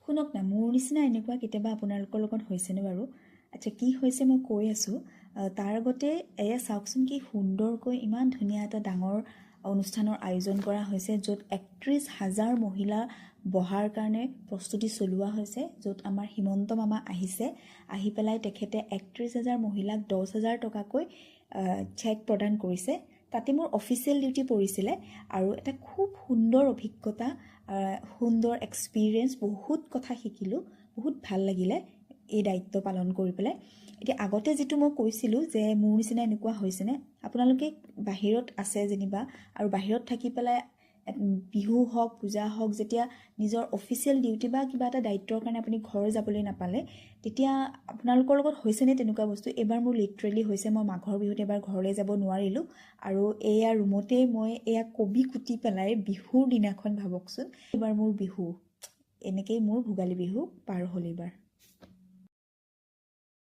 শুনক না, মোৰ নিচিনা এনেকুৱা কেতিয়াবা আপোনালোকৰ লগত হৈছেনে বাৰু? আচ্ছা, কি হৈছে মই কৈ আছোঁ। তাৰ আগতে এয়া চাওকচোন, কি সুন্দৰকৈ ইমান ধুনীয়া এটা ডাঙৰ অনুষ্ঠানৰ আয়োজন কৰা হৈছে, য'ত 31,000 মহিলা বহাৰ কাৰণে প্ৰস্তুতি চলোৱা হৈছে, য'ত আমাৰ হিমন্ত মামা আহিছে। আহি পেলাই তেখেতে 31,000 মহিলাক 10,000 টকাকৈ চেক প্ৰদান কৰিছে। তাতে মোৰ অফিচিয়েল ডিউটি পৰিছিলে আৰু এটা খুব সুন্দৰ অভিজ্ঞতা, সুন্দৰ এক্সপিৰিয়েঞ্চ, বহুত কথা শিকিলোঁ, বহুত ভাল লাগিলে এই দায়িত্ব পালন কৰি পেলাই। এতিয়া আগতে যিটো মই কৈছিলোঁ যে মোৰ নিচিনা এনেকুৱা হৈছেনে, আপোনালোকে বাহিৰত আছে যেনিবা, আৰু বাহিৰত থাকি পেলাই বিহু হওক, পূজা হওক, যেতিয়া নিজৰ অফিচিয়েল ডিউটি বা কিবা এটা দায়িত্বৰ কাৰণে আপুনি ঘৰ যাবলৈ নাপালে, তেতিয়া আপোনালোকৰ লগত হৈছেনে তেনেকুৱা বস্তু? এবাৰ মোৰ লিটাৰেলি হৈছে, মই মাঘৰ বিহুত এবাৰ ঘৰলৈ যাব নোৱাৰিলোঁ, আৰু এয়া ৰুমতেই মই এয়া কবি কুটি পেলাই বিহুৰ দিনাখন ভাবকচোন, এইবাৰ মোৰ বিহু এনেকেই মোৰ ভোগালী বিহু পাৰ হ'ল এইবাৰ।